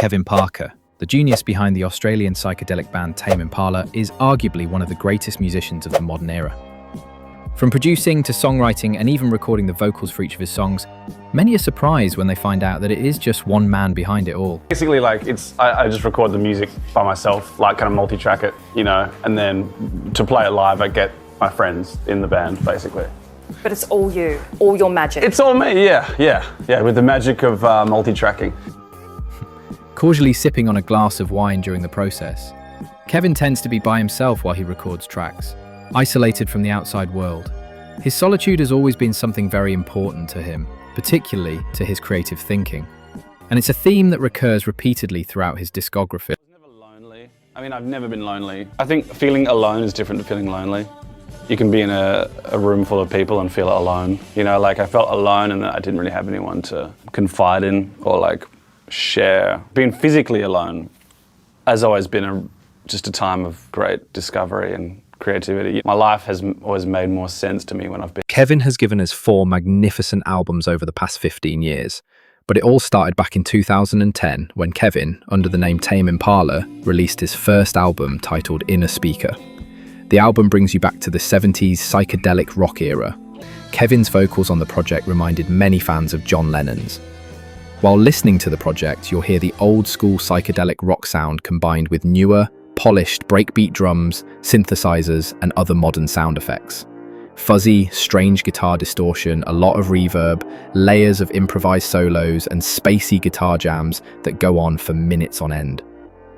Kevin Parker, the genius behind the Australian psychedelic band Tame Impala, is arguably one of the greatest musicians of the modern era. From producing to songwriting and even recording the vocals for each of his songs, many are surprised when they find out that it is just one man behind it all. Basically, I just record the music by myself, like kind of multi-track it, you know, and then to play it live, I get my friends in the band, basically. But it's all you, all your magic. It's all me, yeah, with the magic of multi-tracking. Cordially sipping on a glass of wine during the process, Kevin tends to be by himself while he records tracks, isolated from the outside world. His solitude has always been something very important to him, particularly to his creative thinking. And it's a theme that recurs repeatedly throughout his discography. I was never lonely. I mean, I've never been lonely. I think feeling alone is different to feeling lonely. You can be in a room full of people and feel alone. You know, like I felt alone and I didn't really have anyone to confide in or like share. Being physically alone has always been just a time of great discovery and creativity. My life has always made more sense to me when I've been. Kevin has given us 4 magnificent albums over the past 15 years, but it all started back in 2010 when Kevin, under the name Tame Impala, released his first album titled Innerspeaker. The album brings you back to the 70s psychedelic rock era. Kevin's vocals on the project reminded many fans of John Lennon's. While listening to the project, you'll hear the old school psychedelic rock sound combined with newer, polished breakbeat drums, synthesizers, and other modern sound effects. Fuzzy, strange guitar distortion, a lot of reverb, layers of improvised solos, and spacey guitar jams that go on for minutes on end.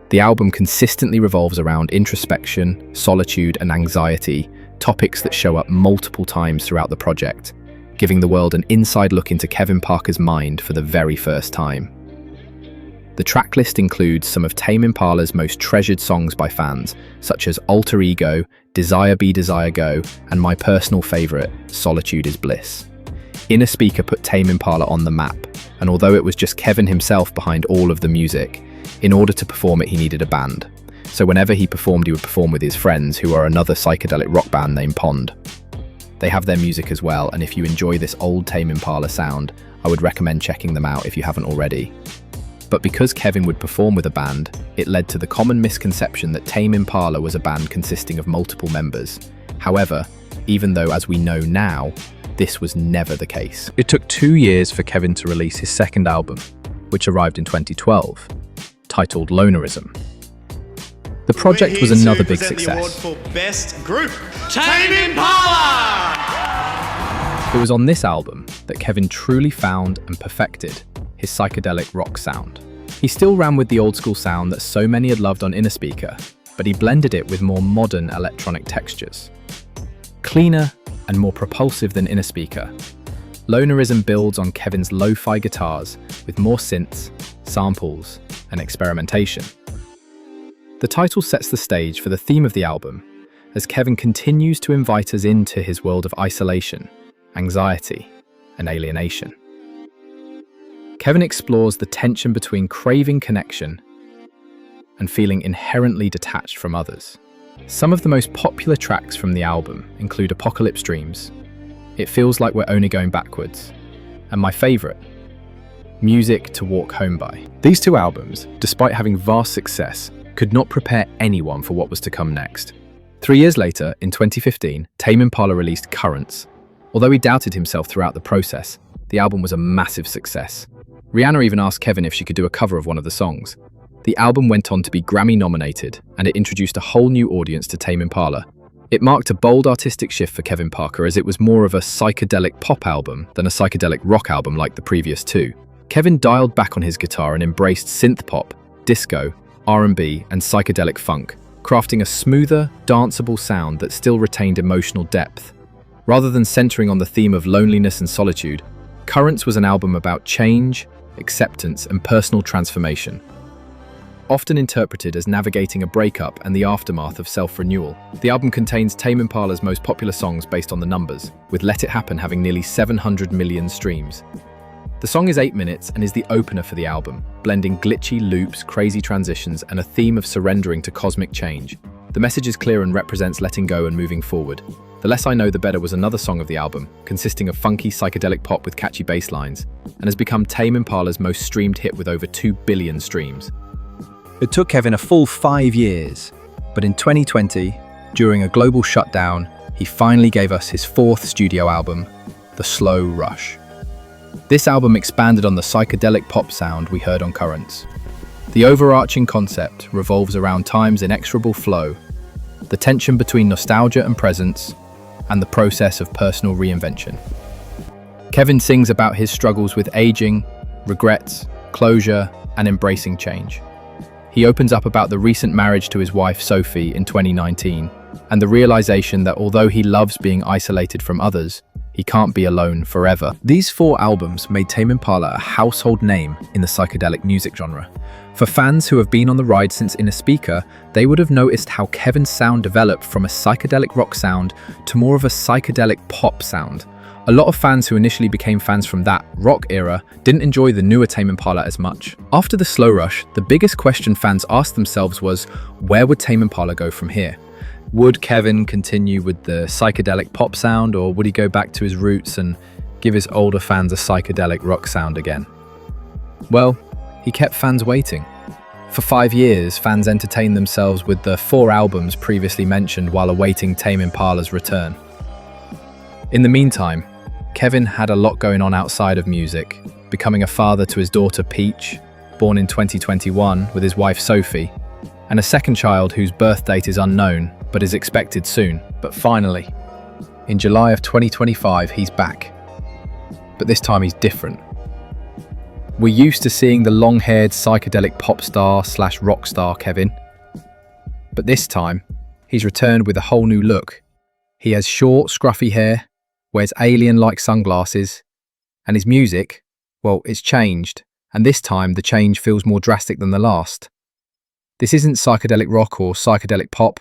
The album consistently revolves around introspection, solitude, and anxiety, topics that show up multiple times throughout the project, giving the world an inside look into Kevin Parker's mind for the very first time. The tracklist includes some of Tame Impala's most treasured songs by fans, such as Alter Ego, Desire Be Desire Go, and my personal favourite, Solitude is Bliss. Innerspeaker put Tame Impala on the map, and although it was just Kevin himself behind all of the music, in order to perform it he needed a band. So whenever he performed, he would perform with his friends, who are another psychedelic rock band named Pond. They have their music as well, and if you enjoy this old Tame Impala sound, I would recommend checking them out if you haven't already. But because Kevin would perform with a band, it led to the common misconception that Tame Impala was a band consisting of multiple members. However, even though, as we know now, this was never the case. It took 2 years for Kevin to release his second album, which arrived in 2012, titled Lonerism. The project was another big success. The award for Best Group, Tame Impala! It was on this album that Kevin truly found and perfected his psychedelic rock sound. He still ran with the old school sound that so many had loved on Innerspeaker, but he blended it with more modern electronic textures. Cleaner and more propulsive than Innerspeaker, Lonerism builds on Kevin's lo-fi guitars with more synths, samples, and experimentation. The title sets the stage for the theme of the album, as Kevin continues to invite us into his world of isolation, anxiety, and alienation. Kevin explores the tension between craving connection and feeling inherently detached from others. Some of the most popular tracks from the album include Apocalypse Dreams, It Feels Like We're Only Going Backwards, and my favourite, Music to Walk Home By. These 2 albums, despite having vast success, could not prepare anyone for what was to come next. 3 years later, in 2015, Tame Impala released Currents. Although he doubted himself throughout the process, the album was a massive success. Rihanna even asked Kevin if she could do a cover of one of the songs. The album went on to be Grammy nominated, and it introduced a whole new audience to Tame Impala. It marked a bold artistic shift for Kevin Parker, as it was more of a psychedelic pop album than a psychedelic rock album like the previous 2. Kevin dialed back on his guitar and embraced synth pop, disco, R&B, and psychedelic funk, crafting a smoother, danceable sound that still retained emotional depth. Rather than centering on the theme of loneliness and solitude, Currents was an album about change, acceptance, and personal transformation. Often interpreted as navigating a breakup and the aftermath of self-renewal, the album contains Tame Impala's most popular songs based on the numbers, with Let It Happen having nearly 700 million streams. The song is 8 minutes and is the opener for the album, blending glitchy loops, crazy transitions, and a theme of surrendering to cosmic change. The message is clear and represents letting go and moving forward. The Less I Know The Better was another song of the album, consisting of funky psychedelic pop with catchy bass lines, and has become Tame Impala's most streamed hit with over 2 billion streams. It took Kevin a full 5 years, but in 2020, during a global shutdown, he finally gave us his 4th studio album, The Slow Rush. This album expanded on the psychedelic pop sound we heard on Currents. The overarching concept revolves around time's inexorable flow, the tension between nostalgia and presence, and the process of personal reinvention. Kevin sings about his struggles with aging, regrets, closure, and embracing change. He opens up about the recent marriage to his wife Sophie in 2019, and the realization that although he loves being isolated from others, he can't be alone forever. These 4 albums made Tame Impala a household name in the psychedelic music genre. For fans who have been on the ride since Innerspeaker, they would have noticed how Kevin's sound developed from a psychedelic rock sound to more of a psychedelic pop sound. A lot of fans who initially became fans from that rock era didn't enjoy the newer Tame Impala as much. After the Slow Rush, the biggest question fans asked themselves was, where would Tame Impala go from here? Would Kevin continue with the psychedelic pop sound, or would he go back to his roots and give his older fans a psychedelic rock sound again? Well, he kept fans waiting. For 5 years, fans entertained themselves with the 4 albums previously mentioned while awaiting Tame Impala's return. In the meantime, Kevin had a lot going on outside of music, becoming a father to his daughter Peach, born in 2021 with his wife Sophie, and a second child whose birth date is unknown but is expected soon. But finally, in July of 2025, he's back. But this time he's different. We're used to seeing the long-haired psychedelic pop star / rock star Kevin. But this time, he's returned with a whole new look. He has short, scruffy hair, wears alien-like sunglasses, and his music, well, it's changed, and this time the change feels more drastic than the last. This isn't psychedelic rock or psychedelic pop,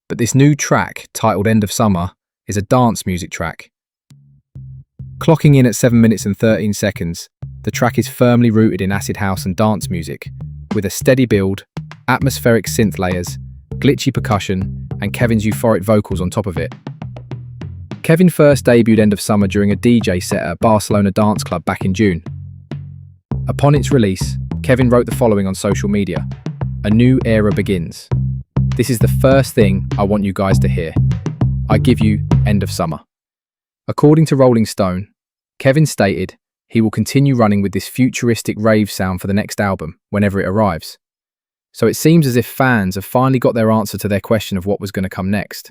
but this new track, titled End of Summer, is a dance music track. Clocking in at 7 minutes and 13 seconds, the track is firmly rooted in acid house and dance music, with a steady build, atmospheric synth layers, glitchy percussion, and Kevin's euphoric vocals on top of it. Kevin first debuted End of Summer during a DJ set at a Barcelona dance club back in June. Upon its release, Kevin wrote the following on social media: "A new era begins. This is the first thing I want you guys to hear. I give you End of Summer." According to Rolling Stone, Kevin stated he will continue running with this futuristic rave sound for the next album, whenever it arrives. So it seems as if fans have finally got their answer to their question of what was going to come next.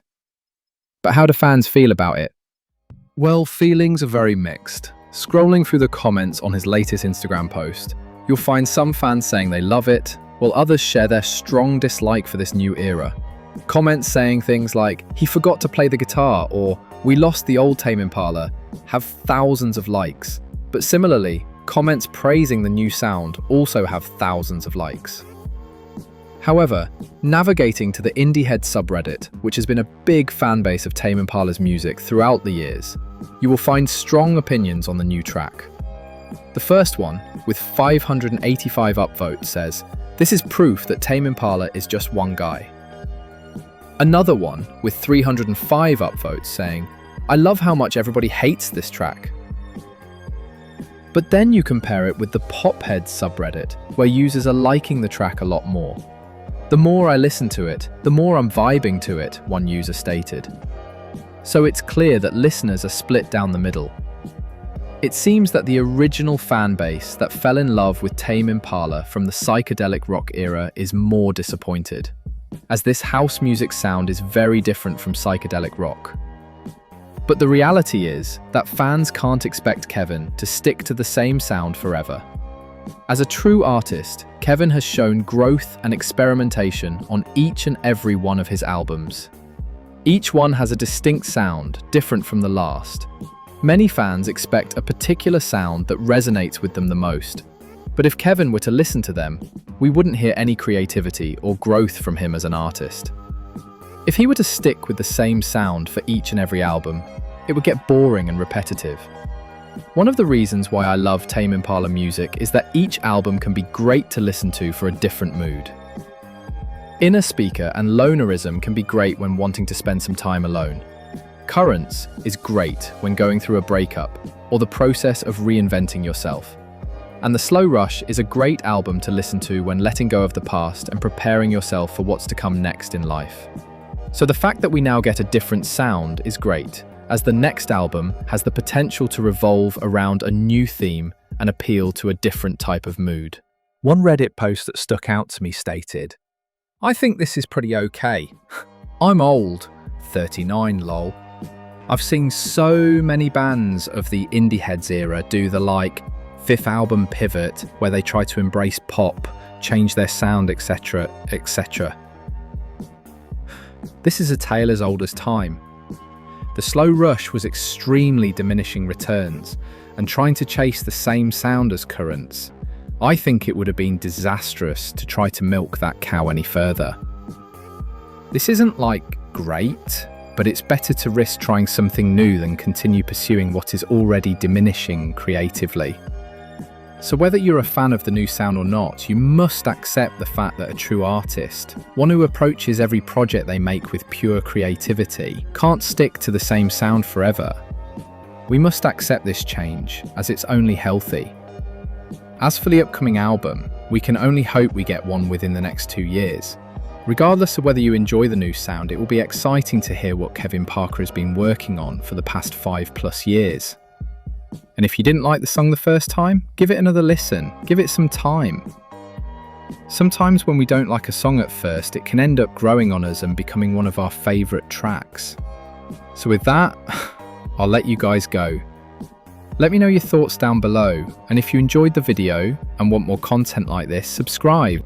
But how do fans feel about it? Well, feelings are very mixed. Scrolling through the comments on his latest Instagram post, you'll find some fans saying they love it, while others share their strong dislike for this new era. Comments saying things like, "He forgot to play the guitar," or "We lost the old Tame Impala," have thousands of likes. But similarly, comments praising the new sound also have thousands of likes. However, navigating to the Indie Head subreddit, which has been a big fan base of Tame Impala's music throughout the years, you will find strong opinions on the new track. The first one, with 585 upvotes, says, "This is proof that Tame Impala is just one guy." Another one, with 305 upvotes, saying, "I love how much everybody hates this track." But then you compare it with the Pophead subreddit, where users are liking the track a lot more. "The more I listen to it, the more I'm vibing to it," one user stated. So it's clear that listeners are split down the middle. It seems that the original fan base that fell in love with Tame Impala from the psychedelic rock era is more disappointed, as this house music sound is very different from psychedelic rock. But the reality is that fans can't expect Kevin to stick to the same sound forever. As a true artist, Kevin has shown growth and experimentation on each and every one of his albums. Each one has a distinct sound, different from the last. Many fans expect a particular sound that resonates with them the most. But if Kevin were to listen to them, we wouldn't hear any creativity or growth from him as an artist. If he were to stick with the same sound for each and every album, it would get boring and repetitive. One of the reasons why I love Tame Impala music is that each album can be great to listen to for a different mood. Innerspeaker and Lonerism can be great when wanting to spend some time alone. Currents is great when going through a breakup or the process of reinventing yourself. And The Slow Rush is a great album to listen to when letting go of the past and preparing yourself for what's to come next in life. So the fact that we now get a different sound is great, as the next album has the potential to revolve around a new theme and appeal to a different type of mood. One Reddit post that stuck out to me stated, "I think this is pretty okay. I'm old, 39 lol. I've seen so many bands of the indie heads era do the fifth album pivot where they try to embrace pop, change their sound, etc, etc. This is a tale as old as time. The Slow Rush was extremely diminishing returns and trying to chase the same sound as Currents. I think it would have been disastrous to try to milk that cow any further. This isn't great, but it's better to risk trying something new than continue pursuing what is already diminishing creatively. So whether you're a fan of the new sound or not, you must accept the fact that a true artist, one who approaches every project they make with pure creativity, can't stick to the same sound forever. We must accept this change, as it's only healthy. As for the upcoming album, we can only hope we get one within the next 2 years. Regardless of whether you enjoy the new sound, it will be exciting to hear what Kevin Parker has been working on for the past 5+ years. And if you didn't like the song the first time, give it another listen, give it some time. Sometimes when we don't like a song at first, it can end up growing on us and becoming one of our favourite tracks. So with that, I'll let you guys go. Let me know your thoughts down below, and if you enjoyed the video and want more content like this, subscribe.